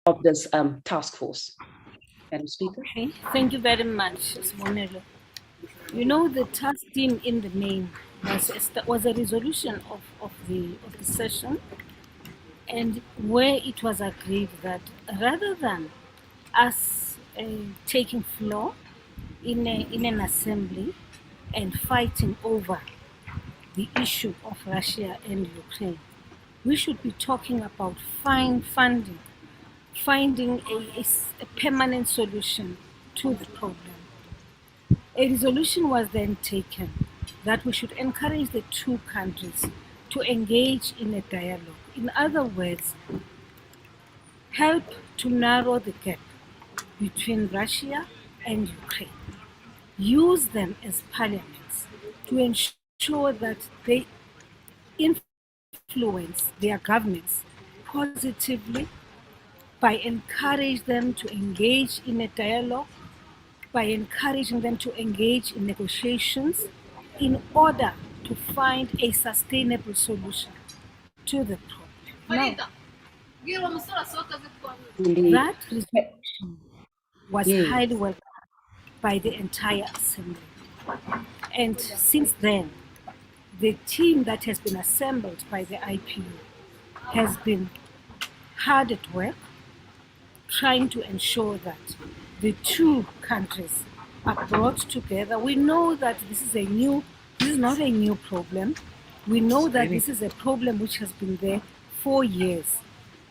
of this task force. Madam Speaker. Okay, thank you very much, Sibonelo. You know, the task team in the main was a resolution of the session, and where it was agreed that rather than us taking floor in an assembly and fighting over the issue of Russia and Ukraine, we should be talking about finding a permanent solution to the problem. A resolution was then taken that we should encourage the two countries to engage in a dialogue. In other words, help to narrow the gap between Russia and Ukraine. Use them as parliaments to ensure that they influence their governments positively by encouraging them to engage in a dialogue, by encouraging them to engage in negotiations in order to find a sustainable solution to the problem. Now, that resolution was highly welcomed by the entire Assembly. And since then, the team that has been assembled by the IPU has been hard at work trying to ensure that the two countries are brought together. We know that this is not a new problem. We know that this is a problem which has been there for years.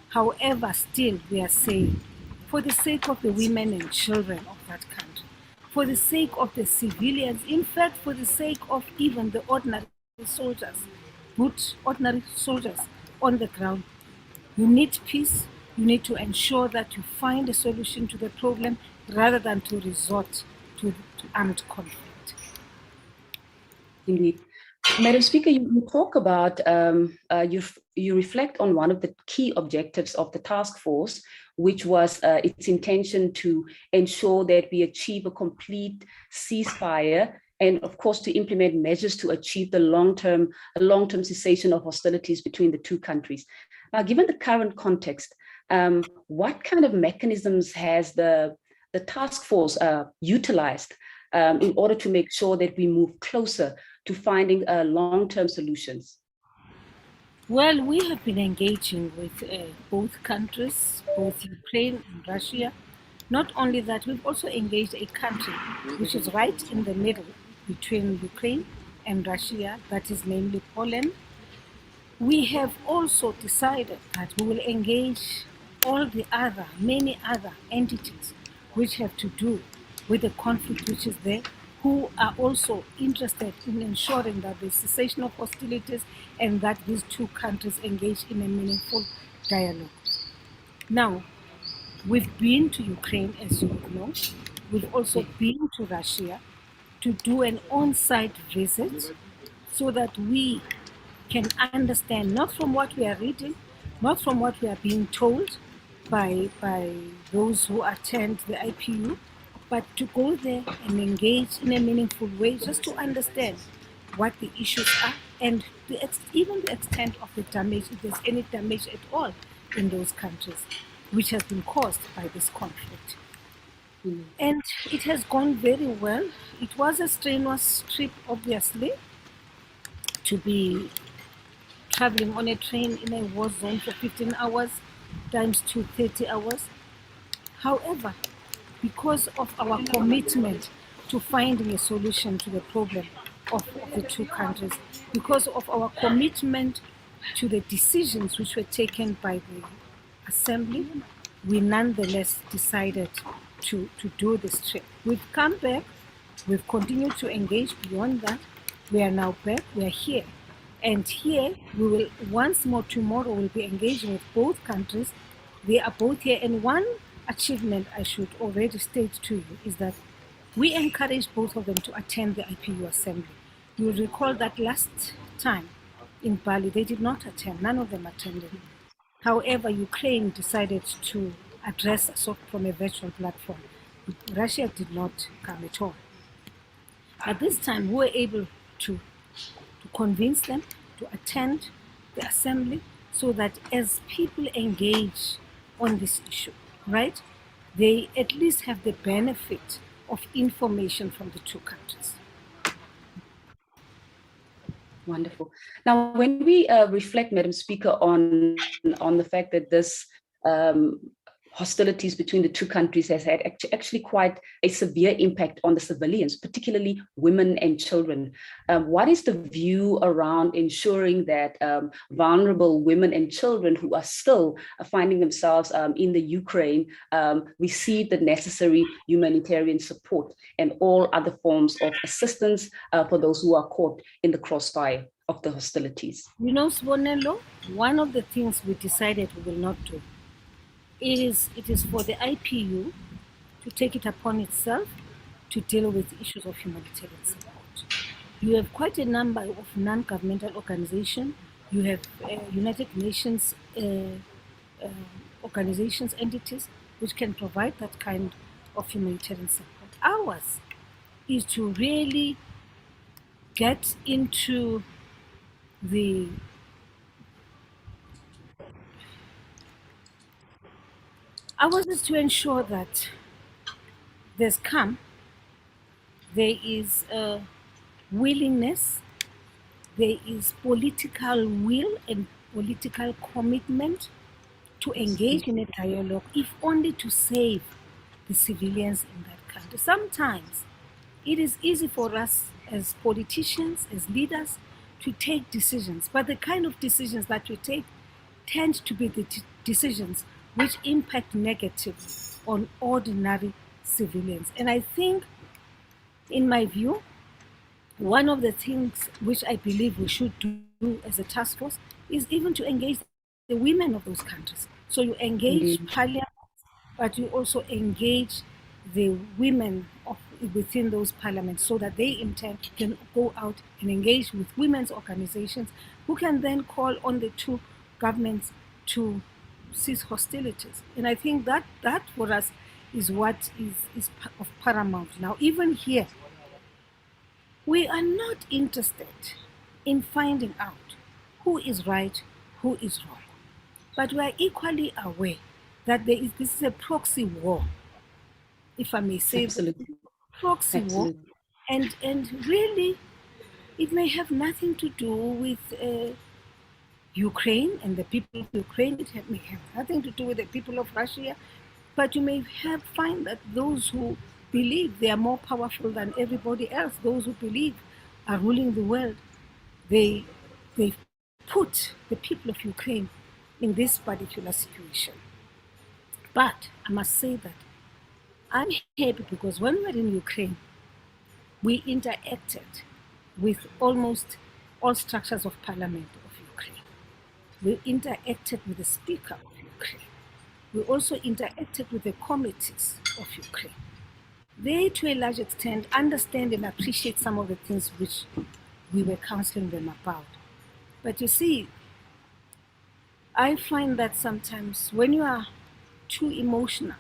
However, still we are saying, for the sake of the women and children of that country, for the sake of the civilians, in fact, for the sake of even the ordinary soldiers on the ground, you need peace. You need to ensure that you find a solution to the problem rather than to resort to armed conflict. Indeed. Madam Speaker, you talk about, you reflect on one of the key objectives of the task force, which was its intention to ensure that we achieve a complete ceasefire and, of course, to implement measures to achieve the long-term cessation of hostilities between the two countries. Now, given the current context, what kind of mechanisms has the task force utilized in order to make sure that we move closer to finding long-term solutions? Well, we have been engaging with both countries, both Ukraine and Russia. Not only that, we've also engaged a country which is right in the middle between Ukraine and Russia, that is namely Poland. We have also decided that we will engage all the many other entities which have to do with the conflict which is there, who are also interested in ensuring that the cessation of hostilities and that these two countries engage in a meaningful dialogue. Now, we've been to Ukraine, as you would know. We've also been to Russia to do an on-site visit so that we can understand, not from what we are reading, not from what we are being told by those who attend the IPU, but to go there and engage in a meaningful way, just to understand what the issues are and even the extent of the damage, if there's any damage at all in those countries, which has been caused by this conflict. And it has gone very well. It was a strenuous trip, obviously, to be traveling on a train in a war zone for 15 hours times 30 hours. However, because of our commitment to finding a solution to the problem of the two countries, because of our commitment to the decisions which were taken by the Assembly, we nonetheless decided to do this trip. We've come back, we've continued to engage beyond that. We are now back, we are here. And here, we will once more tomorrow, we'll be engaging with both countries. They are both here. And one achievement I should already state to you is that we encouraged both of them to attend the IPU Assembly. You will recall that last time in Bali, they did not attend, none of them attended. However, Ukraine decided to address us from a virtual platform. Russia did not come at all. At this time, we were able to convince them to attend the assembly so that as people engage on this issue, right? They at least have the benefit of information from the two countries. Wonderful. Now, when we reflect, Madam Speaker, on the fact that this hostilities between the two countries has had actually quite a severe impact on the civilians, particularly women and children. What is the view around ensuring that vulnerable women and children who are still finding themselves in the Ukraine receive the necessary humanitarian support and all other forms of assistance for those who are caught in the crossfire of the hostilities? You know, Sbonello, one of the things we decided we will not do, it is for the IPU to take it upon itself to deal with issues of humanitarian support. You have quite a number of non-governmental organizations. You have United Nations organizations, entities, which can provide that kind of humanitarian support. Ours is to really get into the ours is to ensure that there's calm, there is a willingness, there is political will and political commitment to engage in a dialogue, if only to save the civilians in that country. Sometimes it is easy for us as politicians, as leaders, to take decisions, but the kind of decisions that we take tend to be the decisions which impact negatively on ordinary civilians. And I think, in my view, one of the things which I believe we should do as a task force is even to engage the women of those countries. So you engage parliament, but you also engage the women within those parliaments so that they in turn can go out and engage with women's organizations who can then call on the two governments to cease hostilities. And I think that for us is what is of paramount. Now, even here, we are not interested in finding out who is right, who is wrong. But we are equally aware that this is a proxy war, if I may say. Absolutely. Proxy Absolutely. war. And really, it may have nothing to do with Ukraine and the people of Ukraine. It may have nothing to do with the people of Russia. But you may find that those who believe they are more powerful than everybody else, those who believe are ruling the world, they put the people of Ukraine in this particular situation. But I must say that I'm happy because when we were in Ukraine, we interacted with almost all structures of parliament of Ukraine. We interacted with the speaker of Ukraine. We also interacted with the committees of Ukraine. They, to a large extent, understand and appreciate some of the things which we were counseling them about. But you see, I find that sometimes when you are too emotional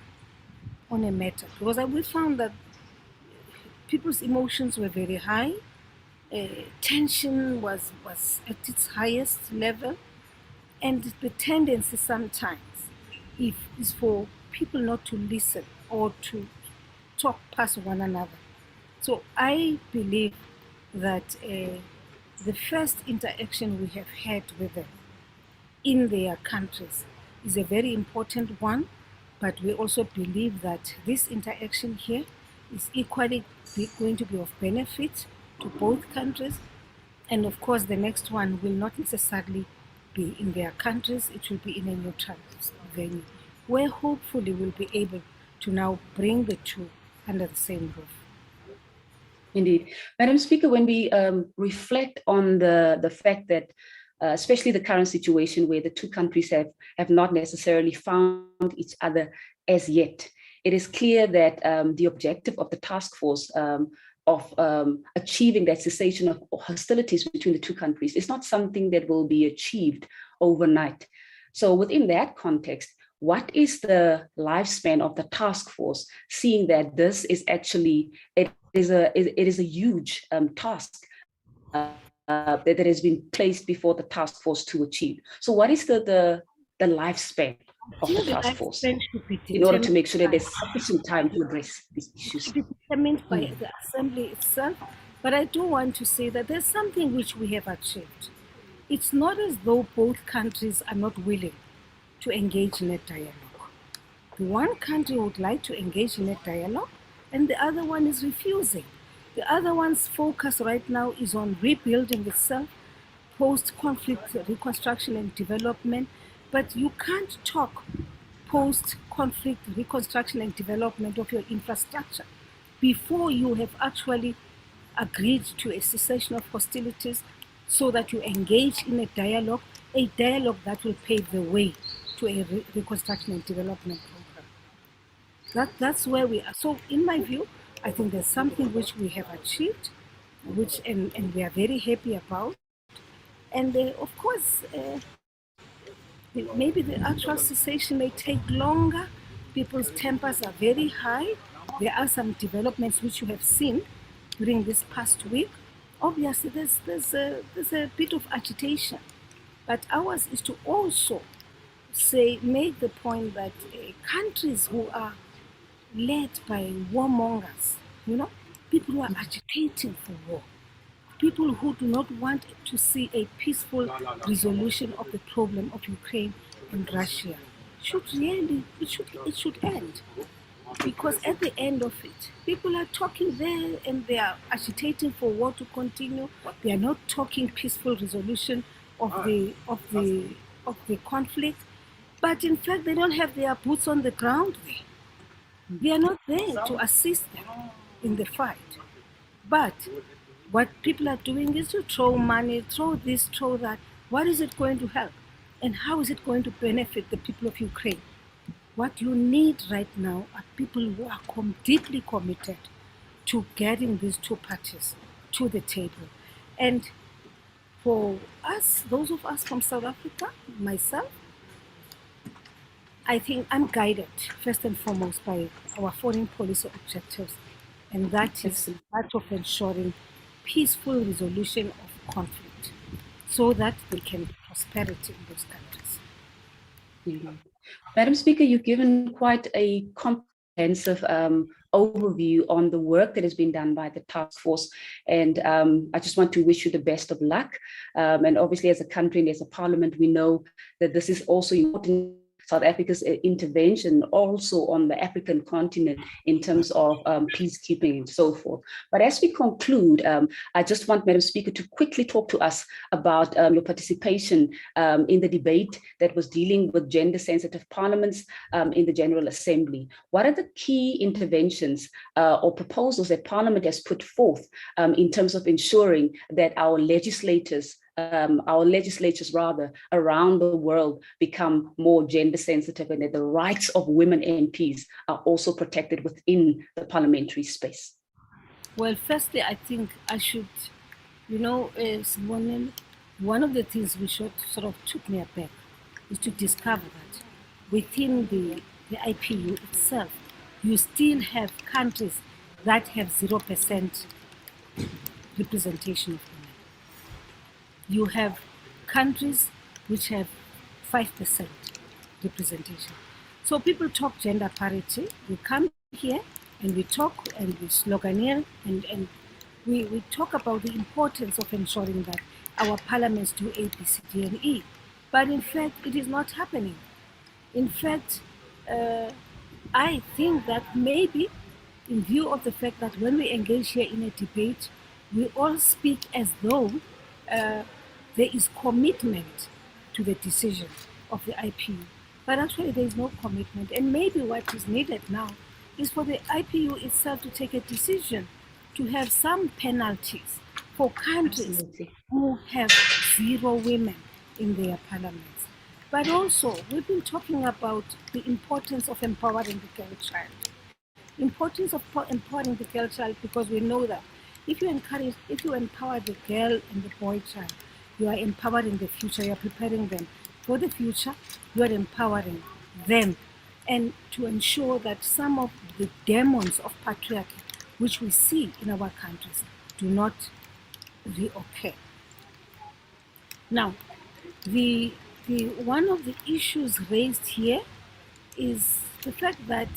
on a matter, because we found that people's emotions were very high, tension was at its highest level, and the tendency sometimes is for people not to listen or to talk past one another. So I believe that the first interaction we have had with them in their countries is a very important one, but we also believe that this interaction here is equally going to be of benefit to both countries. And of course, the next one will not necessarily be in their countries, it will be in a neutral venue, where hopefully we'll be able to now bring the two under the same roof. Indeed. Madam Speaker, when we reflect on the fact that especially the current situation where the two countries have not necessarily found each other as yet, it is clear that the objective of the task force of achieving that cessation of hostilities between the two countries is not something that will be achieved overnight. So within that context, what is the lifespan of the task force, seeing that this is actually, it is a huge task that has been placed before the task force to achieve? So what is the the lifespan of the task force in order to make sure that there's sufficient time to address these issues? To be determined by the Assembly itself, but I do want to say that there's something which we have achieved. It's not as though both countries are not willing to engage in a dialogue. The one country would like to engage in a dialogue, and the other one is refusing. The other one's focus right now is on rebuilding itself, post-conflict reconstruction and development, but you can't talk post-conflict reconstruction and development of your infrastructure before you have actually agreed to a cessation of hostilities, so that you engage in a dialogue that will pave the way to a reconstruction and development program. That's where we are. So in my view, I think there's something which we have achieved, and we are very happy about. And of course, maybe the actual cessation may take longer. People's tempers are very high. There are some developments which you have seen during this past week. Obviously, there's a bit of agitation, but ours is to also make the point that countries who are led by warmongers, people who are agitating for war, people who do not want to see a peaceful resolution of the problem of Ukraine and Russia, it should end. Because at the end of it, people are talking there and they are agitating for war to continue. They are not talking peaceful resolution of the conflict. But in fact, they don't have their boots on the ground there. They are not there to assist them in the fight. But what people are doing is to throw money, throw this, throw that. What is it going to help? And how is it going to benefit the people of Ukraine? What you need right now are people who are deeply committed to getting these two parties to the table. And for us, those of us from South Africa, myself, I think I'm guided first and foremost by our foreign policy objectives, and that is that of ensuring peaceful resolution of conflict so that there can be prosperity in those countries. Mm-hmm. Madam Speaker, you've given quite a comprehensive overview on the work that has been done by the task force. And I just want to wish you the best of luck. And obviously, as a country and as a parliament, we know that this is also important. South Africa's intervention also on the African continent in terms of peacekeeping and so forth. But as we conclude, I just want Madam Speaker to quickly talk to us about your participation in the debate that was dealing with gender-sensitive parliaments in the General Assembly. What are the key interventions or proposals that Parliament has put forth in terms of ensuring that our legislatures around the world become more gender sensitive, and that the rights of women MPs are also protected within the parliamentary space? Well, firstly, I think I should, Simone, one of the things which sort of took me aback is to discover that within the IPU itself, you still have countries that have 0% representation of women. You have countries which have 5% representation. So people talk gender parity. We come here and we talk and we sloganeer and we talk about the importance of ensuring that our parliaments do A, B, C, D, and E. But in fact, it is not happening. In fact, I think that maybe in view of the fact that when we engage here in a debate, we all speak as though there is commitment to the decision of the IPU. But actually there is no commitment. And maybe what is needed now is for the IPU itself to take a decision to have some penalties for countries who have 0 women in their parliaments. But also, we've been talking about the importance of empowering the girl child. Importance of empowering the girl child, because we know that if you empower the girl and the boy child, you are empowering the future, you are preparing them for the future, you are empowering them. And to ensure that some of the demons of patriarchy, which we see in our countries, do not reoccur. Now, the one of the issues raised here is the fact that,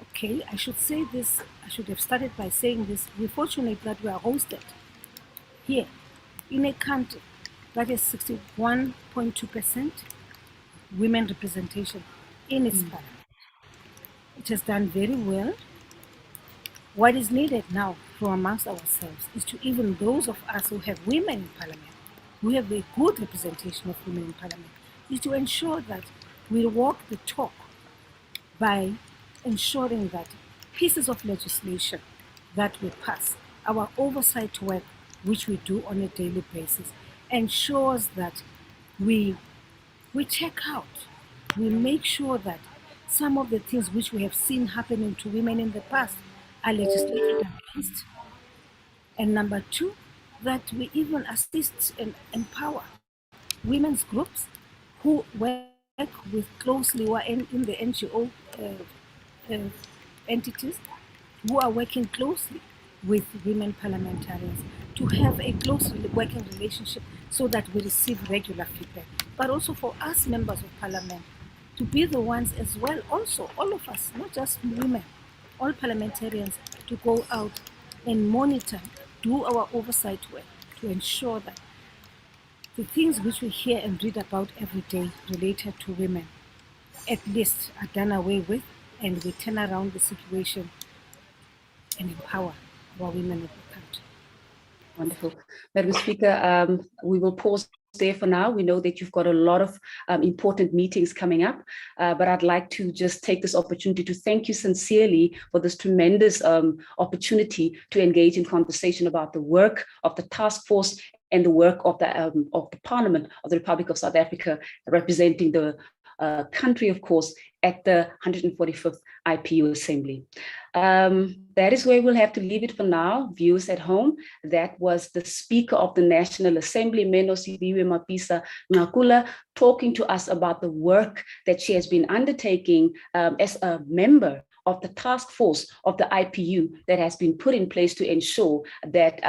okay, I should say this, I should have started by saying this. We're fortunate that we are hosted here in a country that has 61.2% women representation in its parliament. It has done very well. What is needed now from amongst ourselves is to, even those of us who have women in parliament, who have a good representation of women in parliament, is to ensure that we walk the talk by ensuring that pieces of legislation that we pass, our oversight work, which we do on a daily basis, ensures that we check out, we make sure that some of the things which we have seen happening to women in the past are legislated against. And number two, that we even assist and empower women's groups who work with closely, who are in the NGO entities, who are working closely with women parliamentarians, to have a close working relationship so that we receive regular feedback. But also for us members of parliament to be the ones as well, also all of us, not just women, all parliamentarians, to go out and monitor, do our oversight work to ensure that the things which we hear and read about every day related to women at least are done away with, and we turn around the situation and empower our women of the country. Wonderful. Madam Speaker, we will pause there for now. We know that you've got a lot of important meetings coming up, but I'd like to just take this opportunity to thank you sincerely for this tremendous opportunity to engage in conversation about the work of the task force and the work of the Parliament of the Republic of South Africa, representing the country, of course, at the 145th IPU Assembly. That is where we'll have to leave it for now, viewers at home. That was the Speaker of the National Assembly, Nosiviwe Mapisa Nqakula, talking to us about the work that she has been undertaking as a member of the task force of the IPU that has been put in place to ensure that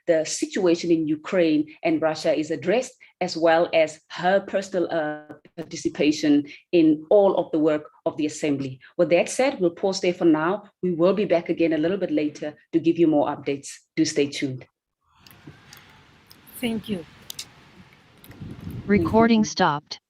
the situation in Ukraine and Russia is addressed, as well as her personal participation in all of the work of the Assembly. With that said, we'll pause there for now. We will be back again a little bit later to give you more updates. Do stay tuned. Thank you. Recording stopped.